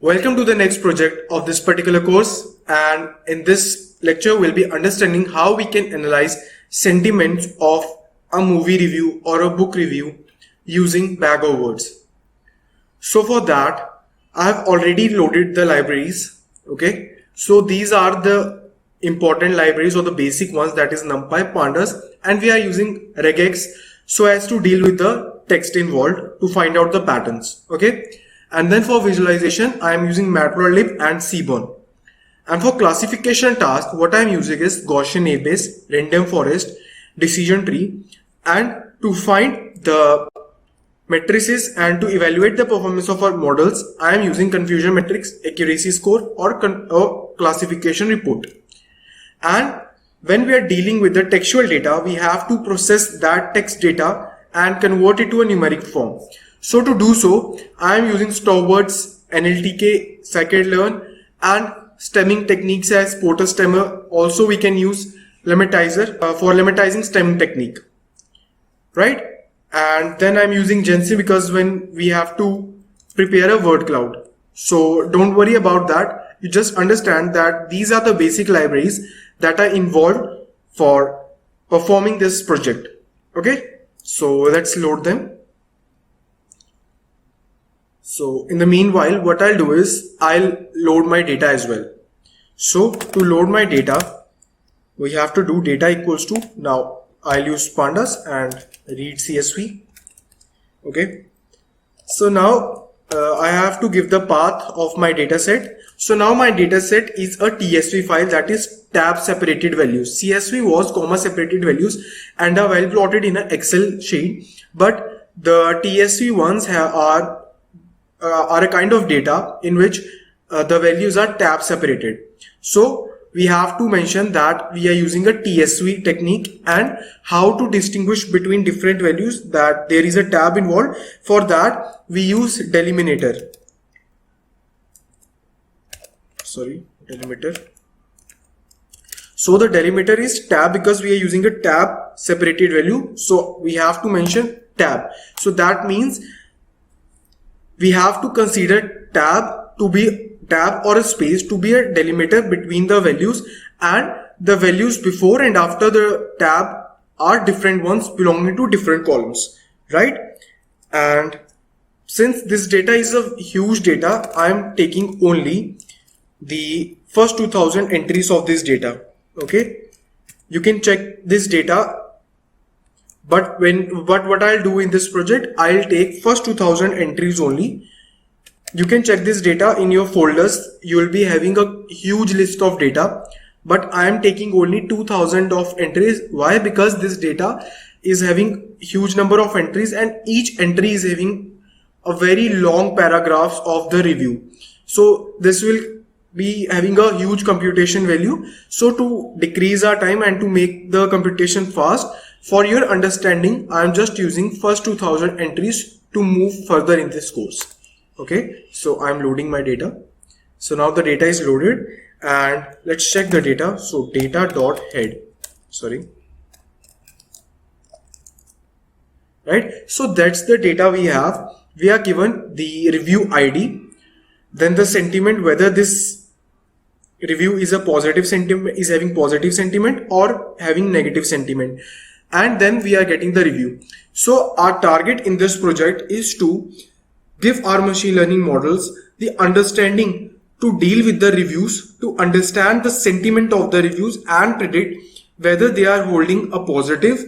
Welcome to the next project of this particular course, and in this lecture we'll be understanding how we can analyze sentiments of a movie review or a book review using bag of words. So for that I have already loaded the libraries. Okay, so these are the important libraries or the basic ones, that is NumPy, Pandas, and we are using regex so as to deal with the text involved to find out the patterns. Okay. And then for visualization, I am using Matplotlib and Seaborn. And for classification task, what I am using is Gaussian A-base, random forest, decision tree. And to find the matrices and to evaluate the performance of our models, I am using confusion matrix, accuracy score, or classification report. And when we are dealing with the textual data, we have to process that text data and convert it to a numeric form. So to do so, I am using Staubert's NLTK, scikit-learn, and stemming techniques as Porter stemmer. Also, we can use lemmatizing for lemmatizing stemming technique, right? And then I'm using Gensim because when we have to prepare a word cloud. So don't worry about that. You just understand that these are the basic libraries that are involved for performing this project. Okay, so let's load them. So in the meanwhile, what I'll do is I'll load my data as well. So to load my data, we have to do data equals to, now I'll use pandas and read CSV. Okay. So now I have to give the path of my data set. So now my data set is a TSV file, that is tab separated values. CSV was comma separated values and are well plotted in an Excel sheet, but the TSV ones are a kind of data in which the values are tab separated. So we have to mention that we are using a TSV technique and how to distinguish between different values, that there is a tab involved. For that we use delimiter. So the delimiter is tab because we are using a tab separated value. So we have to mention tab. So that means we have to consider tab to be tab or a space to be a delimiter between the values, and the values before and after the tab are different ones belonging to different columns, right? And since this data is a huge data, I am taking only the first 2000 entries of this data. Okay, you can check this data. But what I'll do in this project, I'll take first 2000 entries only. You can check this data in your folders. You will be having a huge list of data, but I am taking only 2000 of entries. Why? Because this data is having huge number of entries and each entry is having a very long paragraphs of the review. So this will be having a huge computation value. So to decrease our time and to make the computation fast, for your understanding, I am just using first 2000 entries to move further in this course. Okay, so I am loading my data. So now the data is loaded and let's check the data. So data.head, right? So that's the data we have. We are given the review ID, then the sentiment, whether this review is a positive sentiment, is having positive sentiment or having negative sentiment. And then we are getting the review. So our target in this project is to give our machine learning models the understanding to deal with the reviews, to understand the sentiment of the reviews and predict whether they are holding a positive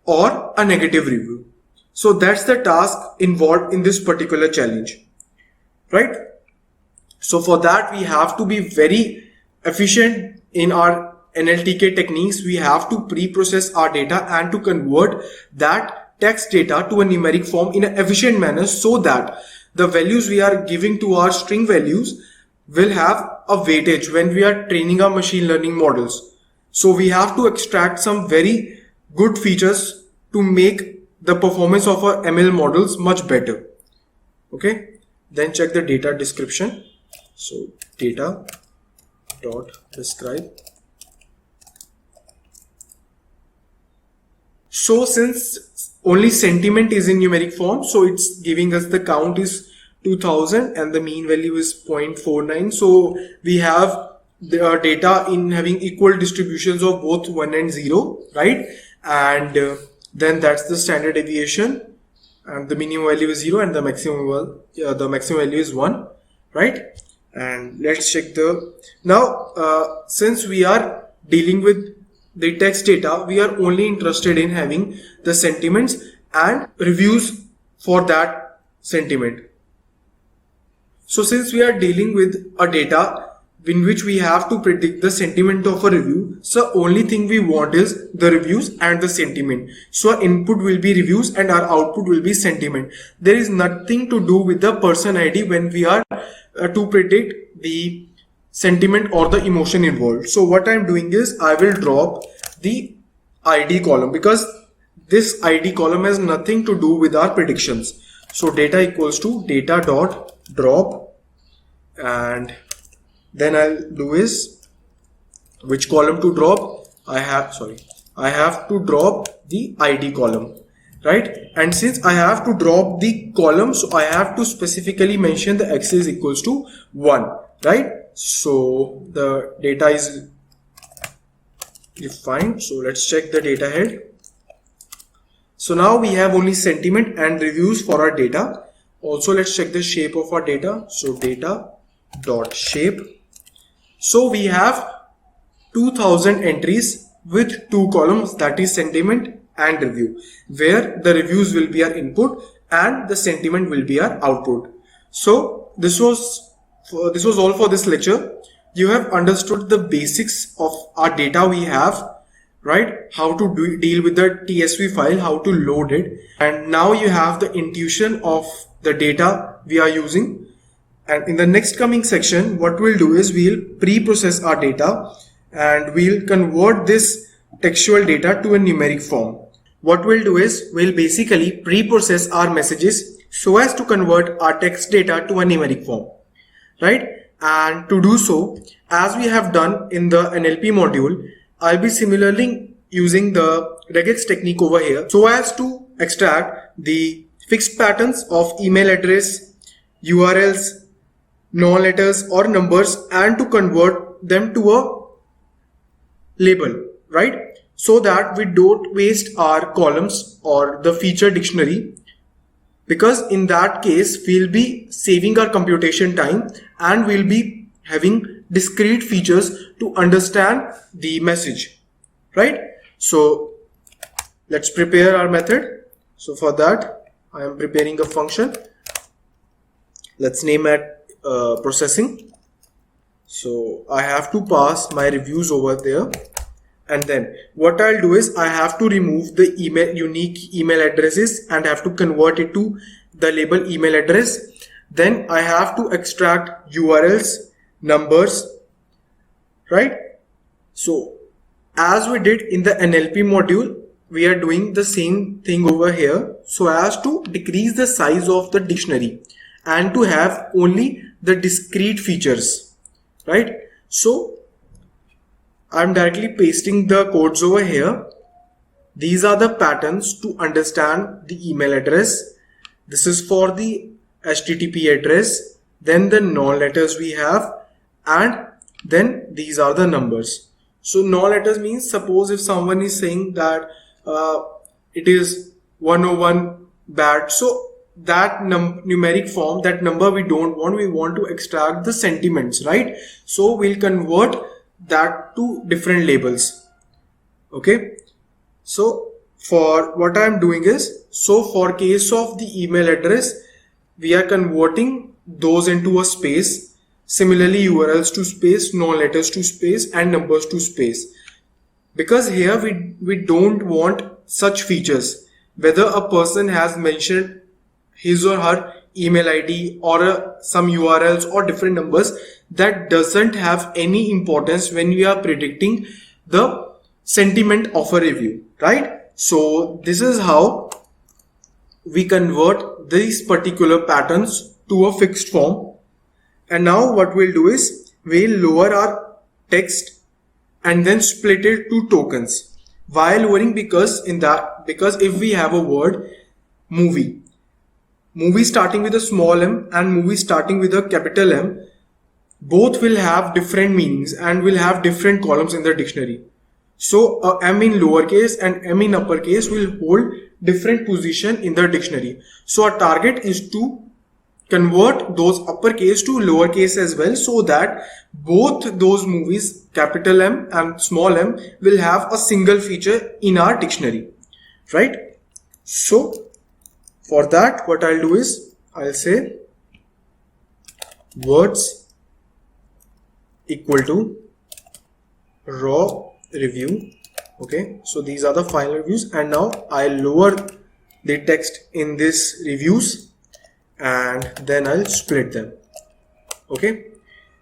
or a negative review. So that's the task involved in this particular challenge, right? So for that we have to be very efficient in our NLTK techniques. We have to pre-process our data and to convert that text data to a numeric form in an efficient manner, so that the values we are giving to our string values will have a weightage when we are training our machine learning models. So we have to extract some very good features to make the performance of our ML models much better. Okay, then check the data description. So data dot describe. So since only sentiment is in numeric form, so it's giving us the count is 2000 and the mean value is 0.49. So we have the data in having equal distributions of both 1 and 0, right? And then that's the standard deviation, and the minimum value is 0 and the maximum value is 1, right? And let's check now since we are dealing with the text data, we are only interested in having the sentiments and reviews for that sentiment. So since we are dealing with a data in which we have to predict the sentiment of a review, so only thing we want is the reviews and the sentiment. So our input will be reviews and our output will be sentiment. There is nothing to do with the person ID when we are to predict the sentiment or the emotion involved. So what I'm doing is I will drop the ID column because this ID column has nothing to do with our predictions. So data equals to data dot drop, and then I'll do is which column to drop. I have to drop the ID column, right? And since I have to drop the column, so I have to specifically mention the x is equals to 1, right? So the data is defined. So let's check the data head. So now we have only sentiment and reviews for our data. Also, let's check the shape of our data. So data dot shape. So we have 2000 entries with 2 columns, that is sentiment and review, where the reviews will be our input and the sentiment will be our output. So this was all for this lecture. You have understood the basics of our data we have, right? How to deal with the TSV file, how to load it, and now you have the intuition of the data we are using. And in the next coming section, what we'll do is we'll pre-process our data and we'll convert this textual data to a numeric form. What we'll do is we'll basically pre-process our messages so as to convert our text data to a numeric form, right? And to do so, as we have done in the NLP module, I'll be similarly using the regex technique over here so as to extract the fixed patterns of email address, URLs, non-letters or numbers, and to convert them to a label, right? So that we don't waste our columns or the feature dictionary, because in that case we'll be saving our computation time and we'll be having discrete features to understand the message, right? So let's prepare our method. So for that I am preparing a function. Let's name it processing. So I have to pass my reviews over there, and then what I'll do is I have to remove the unique email addresses and have to convert it to the label email address. Then I have to extract URLs, numbers, right? So as we did in the NLP module, we are doing the same thing over here so as to decrease the size of the dictionary and to have only the discrete features, right? So I'm directly pasting the codes over here. These are the patterns to understand the email address. This is for the HTTP address, then the non-letters we have, and then these are the numbers. So non-letters means, suppose if someone is saying that it is 101 bad, so that numeric form, that number we don't want, we want to extract the sentiments, right? So we'll convert that to different labels. Okay, so for what I'm doing is, so for case of the email address, we are converting those into a space. Similarly, URLs to space, non-letters to space, and numbers to space, because here we don't want such features, whether a person has mentioned his or her email ID or some URLs or different numbers. That doesn't have any importance when we are predicting the sentiment of a review, right? So this is how we convert these particular patterns to a fixed form. And now what we'll do is we'll lower our text and then split it to tokens. Why lowering? Because if we have a word movie, movie starting with a small m and movie starting with a capital M, both will have different meanings and will have different columns in the dictionary. So a M in lowercase and M in uppercase will hold different position in the dictionary. So our target is to convert those uppercase to lowercase as well, so that both those movies, capital M and small m, will have a single feature in our dictionary, right? So for that, what I'll do is I'll say words equal to raw review. Okay, so these are the final reviews, and now I'll lower the text in this reviews and then I'll split them. Okay,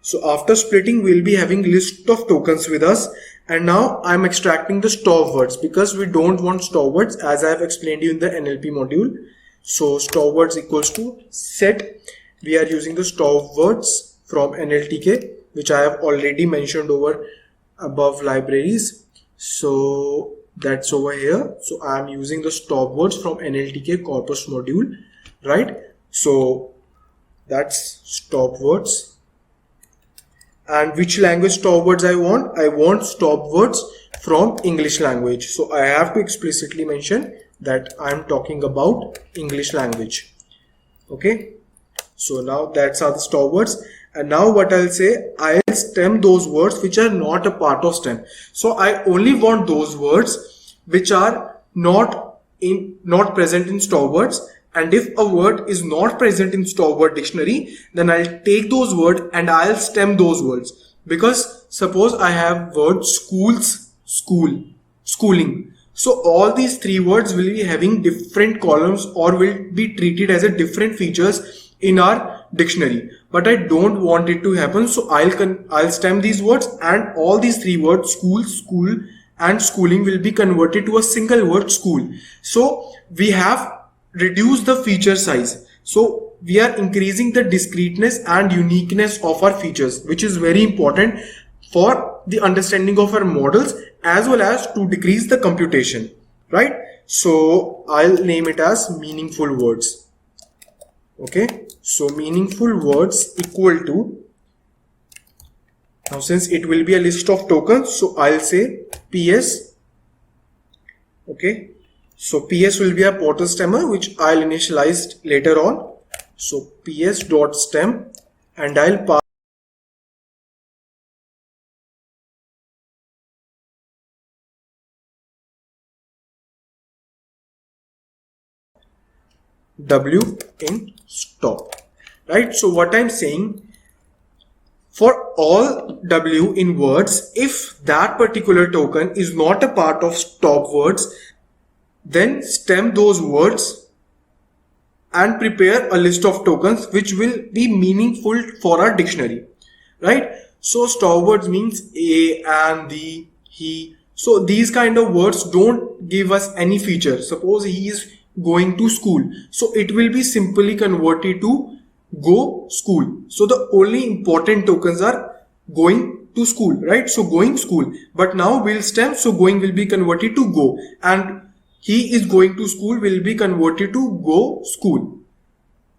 so after splitting, we'll be having list of tokens with us, and now I'm extracting the stop words because we don't want stop words, as I have explained you in the NLP module. So stop words equals to set. We are using the stop words from NLTK, which I have already mentioned over above libraries. So that's over here. So I am using the stop words from NLTK corpus module, right? So that's stop words. And which language stop words I want? I want stop words from English language. So I have to explicitly mention that I am talking about English language. Okay. So now that's how the stop words. And now what I'll say, I'll stem those words which are not a part of stem. So I only want those words which are not present in stop words. And if a word is not present in stop word dictionary, then I'll take those words and I'll stem those words. Because suppose I have word schools, school, schooling. So all these three words will be having different columns or will be treated as a different features in our dictionary. But I don't want it to happen. So I'll stem these words, and all these three words, school, school and schooling, will be converted to a single word, school. So we have reduce the feature size. So we are increasing the discreteness and uniqueness of our features, which is very important for the understanding of our models as well as to decrease the computation, right? So I'll name it as meaningful words. Okay, so meaningful words equal to, now since it will be a list of tokens, so I'll say PS. Okay, so PS will be a portal stemmer which I'll initialize later on. So PS dot stem, and I'll pass W in stop, right? So what I'm saying, for all W in words, if that particular token is not a part of stop words, then stem those words and prepare a list of tokens which will be meaningful for our dictionary, right? So stop words means a, and, the, he. So these kind of words don't give us any feature. Suppose he is going to school, so it will be simply converted to go school. So the only important tokens are going to school, right? So going school, but now we'll stem, so going will be converted to go, and he is going to school will be converted to go school,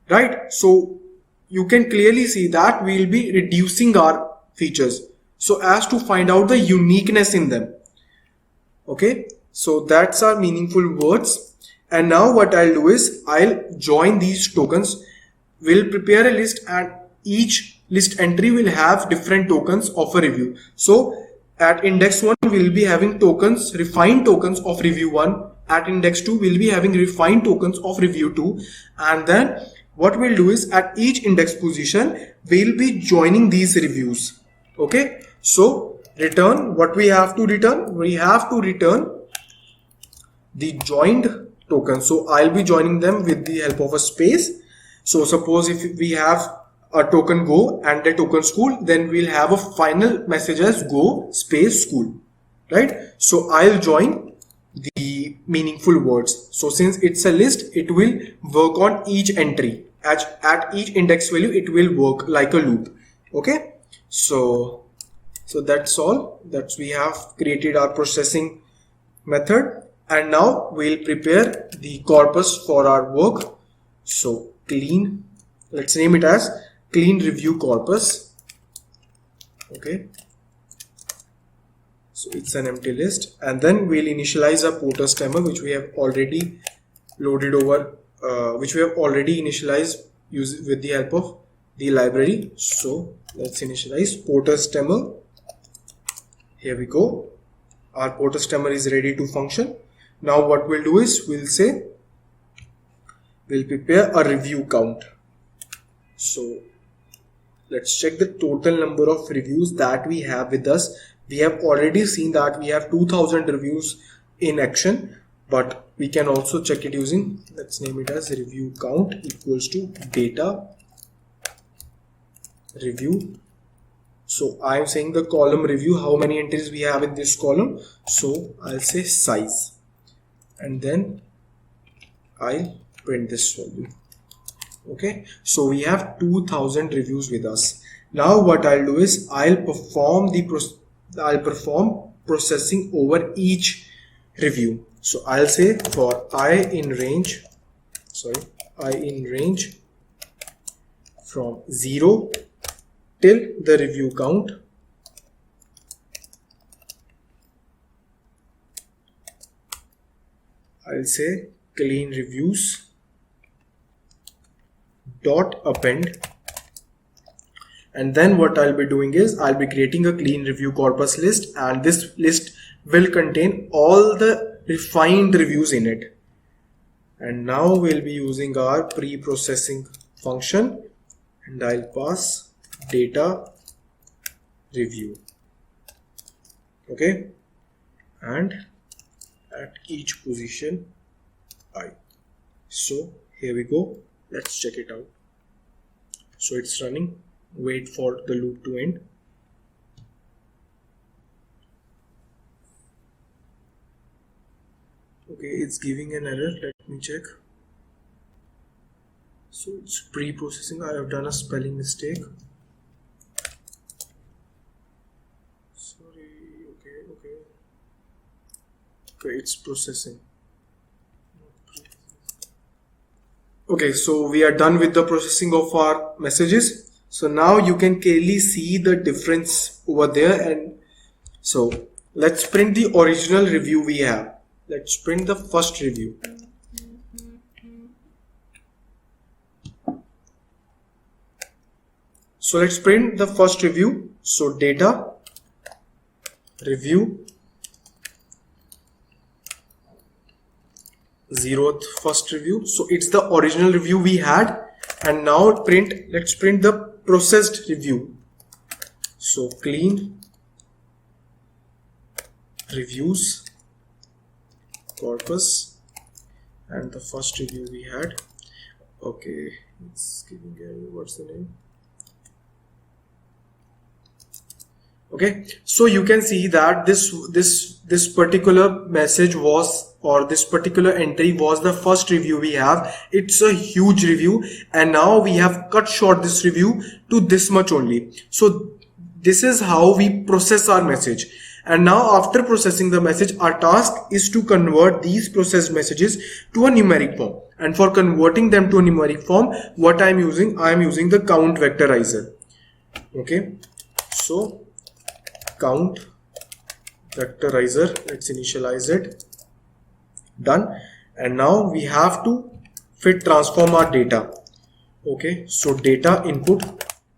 right? So you can clearly see that we'll be reducing our features so as to find out the uniqueness in them. Okay, so that's our meaningful words. And now what I'll do is I'll join these tokens. We'll prepare a list, and each list entry will have different tokens of a review. So at index 1 we'll be having tokens, refined tokens of review 1. At index 2 we'll be having refined tokens of review 2. And then what we'll do is at each index position we'll be joining these reviews. Okay, so return what we have to return. We have to return the joined token. So I'll be joining them with the help of a space. So suppose if we have a token go and a token school, then we'll have a final message as go space school, right? So I'll join the meaningful words. So since it's a list, it will work on each entry. At each index value, it will work like a loop. Okay, so that's all. That we have created our processing method, and now we'll prepare the corpus for our work. So clean, let's name it as clean review corpus. Okay, so it's an empty list, and then we'll initialize a porter stemmer which we have already loaded over, which we have already initialized with the help of the library. So let's initialize porter stemmer. Here we go. Our porter stemmer is ready to function. Now what we'll do is we'll say we'll prepare a review count. So let's check the total number of reviews that we have with us. We have already seen that we have 2000 reviews in action, but we can also check it using, let's name it as review count equals to data review. So I am saying the column review, how many entries we have in this column. So I'll say size, and then I'll print this value. Okay, so we have 2000 reviews with us. Now what I'll do is I'll perform processing over each review. So I'll say for I in range from 0 till the review count, I'll say clean reviews dot append, and then what I'll be doing is I'll be creating a clean review corpus list, and this list will contain all the refined reviews in it. And now we'll be using our pre-processing function, and I'll pass data review. Okay, and at each position I. So here we go. Let's check it out. So it's running. Wait for the loop to end. Okay, it's giving an error. Let me check. So it's pre-processing. I have done a spelling mistake. Sorry. Okay, it's processing. Okay, so we are done with the processing of our messages. So now you can clearly see the difference over there. And so let's print the original review we have. Let's print the first review. So let's print the first review. So data review 0th first review. So it's the original review we had, and now let's print the processed review. So clean reviews corpus, and the first review we had. Okay, it's giving a, what's the name? Okay, so you can see that this particular message was, or this particular entry was the first review we have. It's a huge review, and now we have cut short this review to this much only. So this is how we process our message. And now after processing the message, our task is to convert these processed messages to a numeric form. And for converting them to a numeric form, what I'm using the count vectorizer. Okay, so count vectorizer, let's initialize it. Done. And now we have to fit transform our data. Okay, so data input,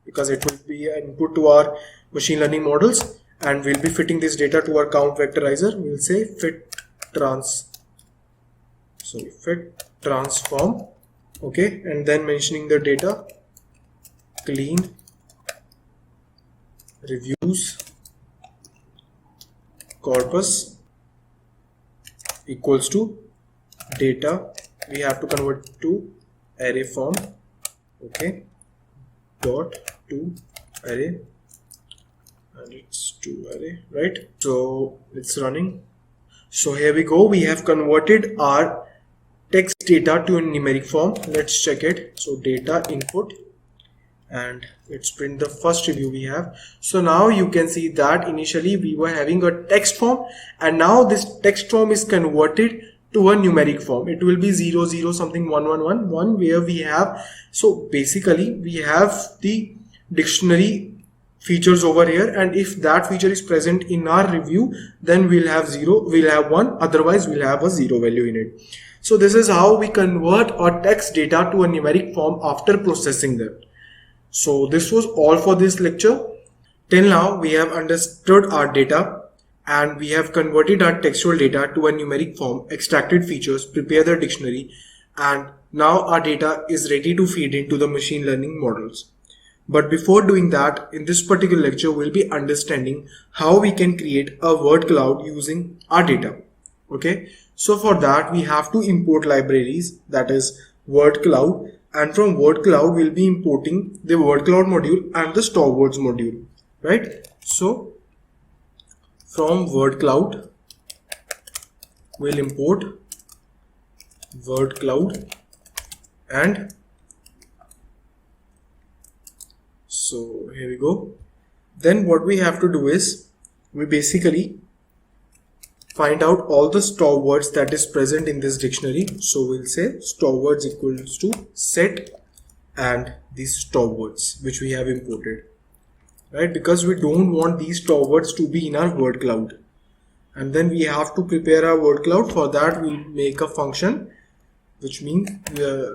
because it will be an input to our machine learning models, and we'll be fitting this data to our count vectorizer. We'll say fit transform. Okay, and then mentioning the data clean reviews corpus equals to data, we have to convert to array form. Okay, dot to array, and it's to array, right? So it's running. So here we go, we have converted our text data to a numeric form. Let's check it. So data input, and let's print the first review we have. So now you can see that initially we were having a text form, and now this text form is converted to a numeric form. It will be 0 0 something 1 1 1 1, where we have, so basically we have the dictionary features over here, and if that feature is present in our review, then we'll have 0, we'll have 1, otherwise we'll have a 0 value in it. So this is how we convert our text data to a numeric form after processing them. So this was all for this lecture. Till now we have understood our data and we have converted our textual data to a numeric form, extracted features, prepared the dictionary, and now our data is ready to feed into the machine learning models. But before doing that, in this particular lecture, we'll be understanding how we can create a word cloud using our data. Okay, so for that we have to import libraries, that is word cloud, and from word cloud we'll be importing the word cloud module and the store words module, right? So from word cloud we'll import word cloud, and so here we go. Then what we have to do is we basically find out all the store words that is present in this dictionary. So we'll say store words equals to set and these store words which we have imported, right? Because we don't want these store words to be in our word cloud, and then we have to prepare our word cloud. For that we'll make a function which means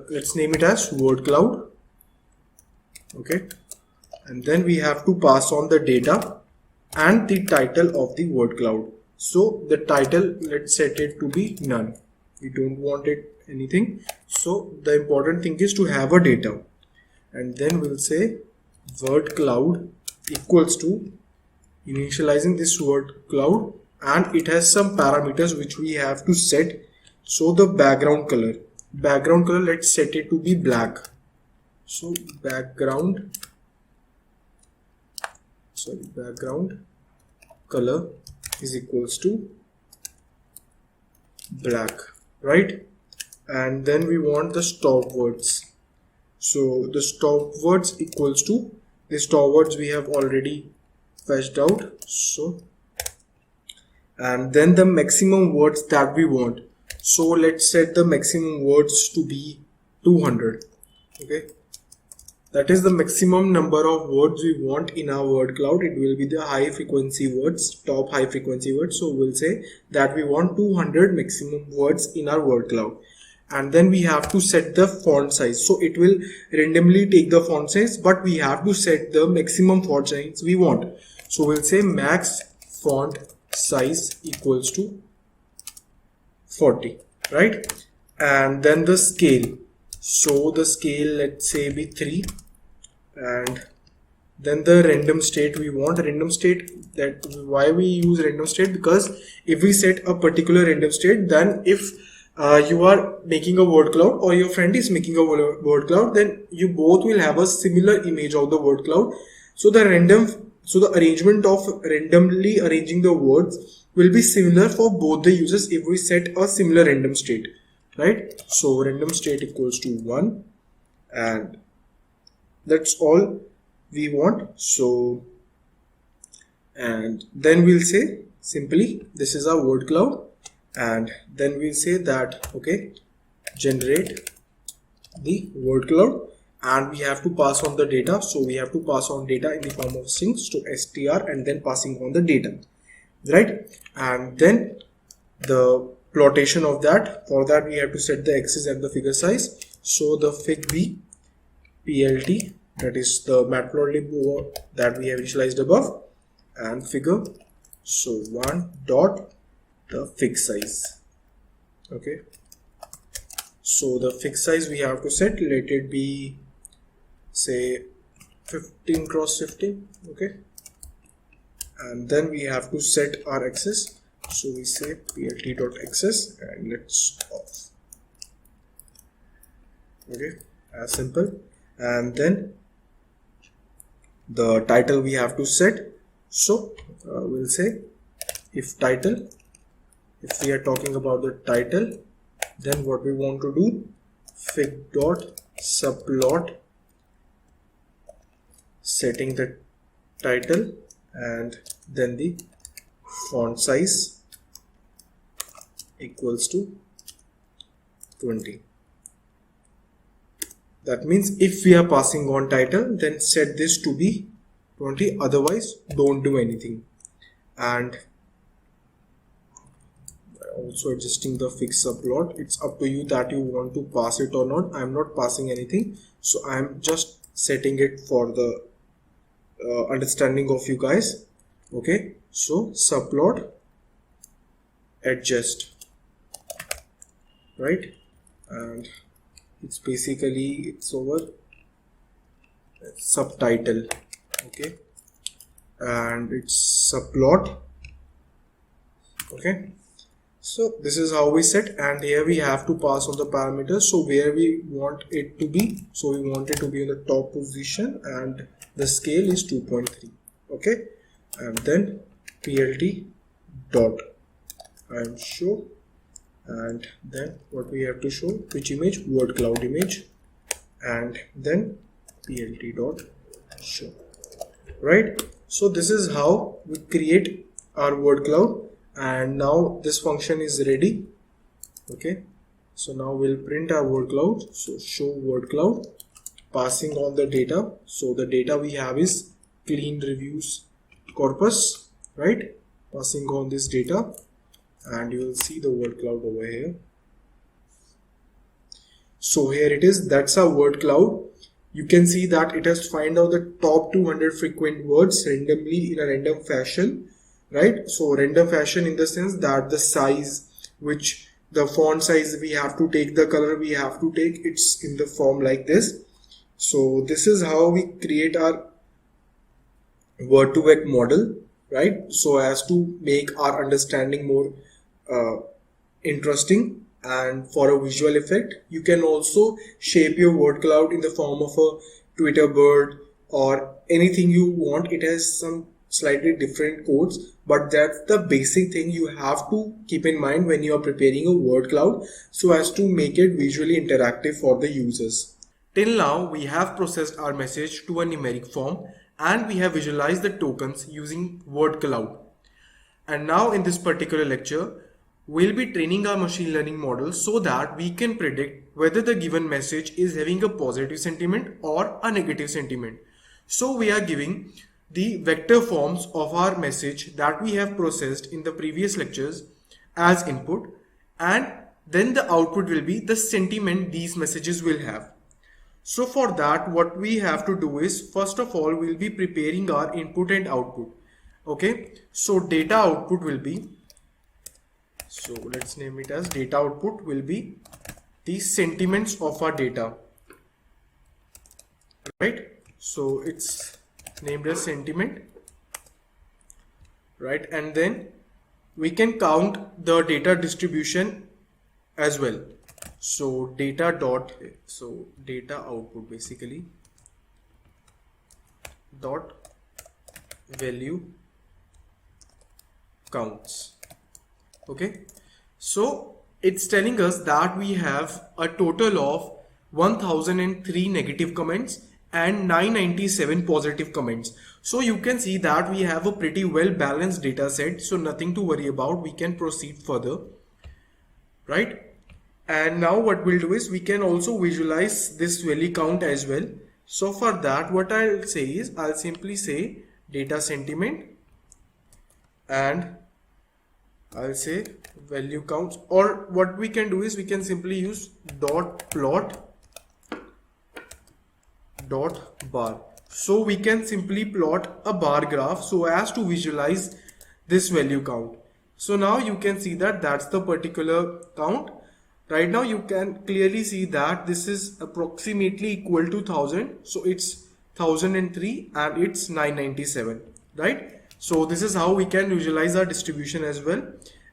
let's name it as word cloud. Okay, and then we have to pass on the data and the title of the word cloud. So the title, let's set it to be none. We don't want it anything. So the important thing is to have a data, and then we'll say word cloud equals to initializing this word cloud, and it has some parameters which we have to set. So the background color, let's set it to be black. So background color is equals to black, right? And then we want the stop words. So the stop words equals to the stop words we have already fetched out. So, and then the maximum words that we want. So let's set the maximum words to be 200. Okay, that is the maximum number of words we want in our word cloud. It will be the high frequency words, top high frequency words. So we'll say that we want 200 maximum words in our word cloud. And then we have to set the font size. So it will randomly take the font size, but we have to set the maximum font size we want. So we'll say max font size equals to 40, right? And then the scale. So the scale, let's say be 3, and then the random state, we want random state. That why we use random state, because if we set a particular random state, then if you are making a word cloud or your friend is making a word cloud, then you both will have a similar image of the word cloud. So the arrangement of randomly arranging the words will be similar for both the users if we set a similar random state, right? So random state equals to 1, and that's all we want. So, and then we'll say simply this is our word cloud, and then we'll say that okay, generate the word cloud, and we have to pass on the data. So we have to pass on data in the form of strings to str, and then passing on the data, right? And then the plotation of that, for that we have to set the axis and the figure size. So the fig b plt, that is the matplotlib that we have initialized above, and figure, so 1 dot the fig size. Okay, so the fig size we have to set, let it be say 15 cross 15. Okay, and then we have to set our axis. So we say plt dot axis, and let's off. Okay, as simple. And then the title we have to set. So we'll say if title, if we are talking about the title, then what we want to do, fig dot subplot setting the title, and then the font size equals to 20. That means if we are passing on title, then set this to be 20, otherwise don't do anything. And also adjusting the fixed subplot, it's up to you that you want to pass it or not. I'm not passing anything, so I'm just setting it for the understanding of you guys. Okay, so subplot adjust, right? And it's basically it's over subtitle. Okay, and it's subplot. Okay, so this is how we set, and here we have to pass on the parameters. So where we want it to be, so we want it to be in the top position, and the scale is 2.3. okay, and then plt dot I'm show, and then what we have to show, which image, word cloud image, and then plt dot show, right? So this is how we create our word cloud, and now this function is ready. Okay, so now we'll print our word cloud. So show word cloud, passing on the data. So the data we have is clean reviews corpus, right? Passing on this data, and you will see the word cloud over here. So here it is, that's our word cloud. You can see that it has find out the top 200 frequent words randomly in a random fashion, right? So random fashion in the sense that the size, which the font size we have to take, the color we have to take, it's in the form like this. So this is how we create our word to vec model, right? So as to make our understanding more interesting. And for a visual effect, you can also shape your word cloud in the form of a Twitter bird or anything you want. It has some slightly different codes, but that's the basic thing you have to keep in mind when you are preparing a word cloud, so as to make it visually interactive for the users. Till now, we have processed our message to a numeric form, and we have visualized the tokens using word cloud. And now in this particular lecture, we'll be training our machine learning model so that we can predict whether the given message is having a positive sentiment or a negative sentiment. So we are giving the vector forms of our message that we have processed in the previous lectures as input, and then the output will be the sentiment these messages will have. So for that, what we have to do is, first of all, we'll be preparing our input and output. Okay, so data output will be, so let's name it as data output will be the sentiments of our data, right? So it's named as sentiment, right? And then we can count the data distribution as well. So data output basically dot value counts. Okay, so it's telling us that we have a total of 1003 negative comments and 997 positive comments. So you can see that we have a pretty well balanced data set, so nothing to worry about. We can proceed further, right? And now what we'll do is we can also visualize this value count as well. So for that, what I'll say is I'll simply say data sentiment, and I'll say value counts, or what we can do is we can simply use dot plot dot bar. So we can simply plot a bar graph so as to visualize this value count. So now you can see that that's the particular count. Right now you can clearly see that this is approximately equal to 1000. So it's 1003 and it's 997, right? So this is how we can visualize our distribution as well.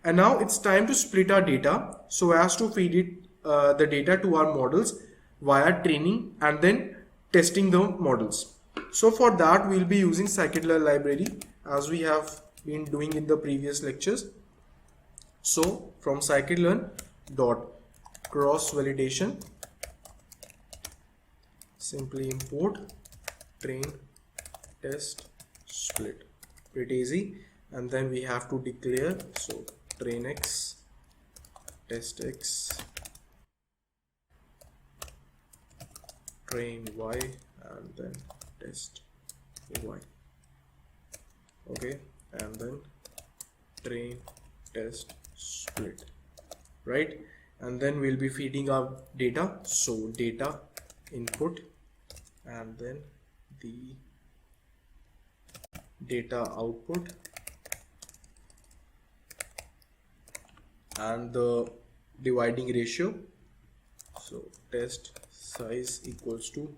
And now it's time to split our data so as to feed it the data to our models via training and then testing the models. So for that we'll be using scikit-learn library as we have been doing in the previous lectures. So from scikit-learn dot cross validation, simply import train test split, pretty easy. And then we have to declare, so train x test x train y and then test y. Okay, and then train test split, right? And then we'll be feeding our data, so data input and then the data output and the dividing ratio, so test size equals to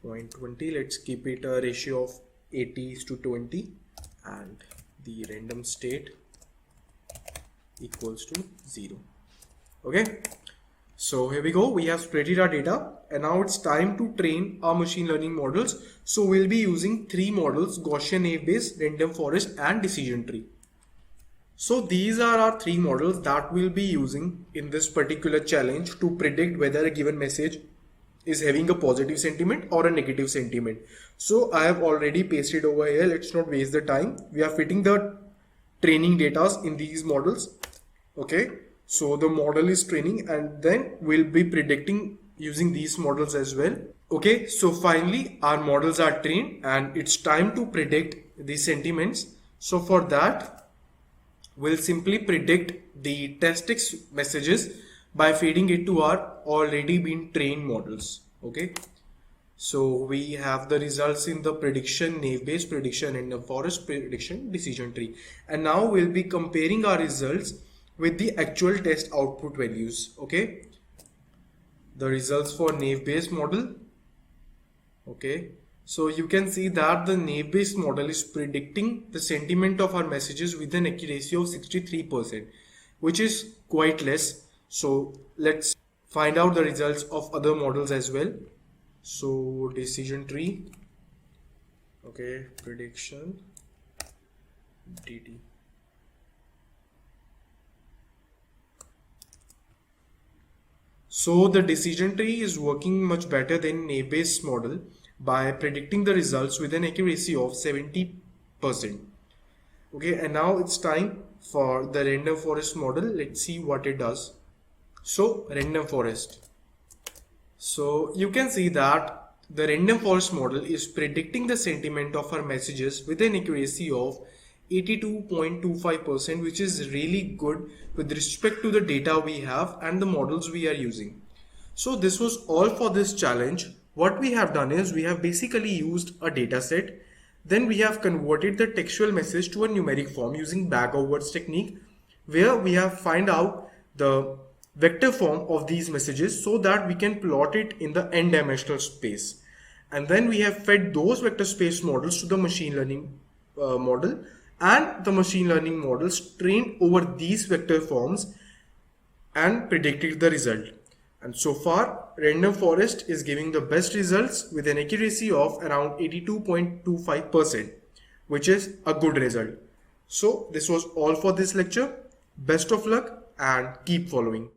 0.20. let's keep it a ratio of 80:20, and the random state equals to 0. Okay, so here we go, we have spreaded our data and now it's time to train our machine learning models. So we'll be using three models: Gaussian naive Bayes, random forest and decision tree. So these are our three models that we'll be using in this particular challenge to predict whether a given message is having a positive sentiment or a negative sentiment. So I have already pasted over here, let's not waste the time. We are fitting the training data in these models. Okay, so the model is training and then we'll be predicting using these models as well. Okay, so finally our models are trained and it's time to predict the sentiments. So for that, we'll simply predict the test text messages by feeding it to our already been trained models. Okay, so we have the results in the prediction naive Bayes, prediction in the forest, prediction decision tree, and now we'll be comparing our results with the actual test output values. Okay, the results for naive Bayes model. Okay, so you can see that the naive Bayes model is predicting the sentiment of our messages with an accuracy of 63%, which is quite less. So let's find out the results of other models as well. So decision tree, okay, prediction DT. So the decision tree is working much better than naive Bayes model by predicting the results with an accuracy of 70%. Okay, and now it's time for the random forest model. Let's see what it does. So random forest. So you can see that the random forest model is predicting the sentiment of our messages with an accuracy of 82.25%, which is really good with respect to the data we have and the models we are using. So this was all for this challenge. What we have done is we have basically used a data set. Then we have converted the textual message to a numeric form using bag of words technique, where we have find out the vector form of these messages so that we can plot it in the n-dimensional space. And then we have fed those vector space models to the machine learning model, and the machine learning models trained over these vector forms and predicted the result. And so far, random forest is giving the best results with an accuracy of around 82.25%, which is a good result. So this was all for this lecture. Best of luck and keep following.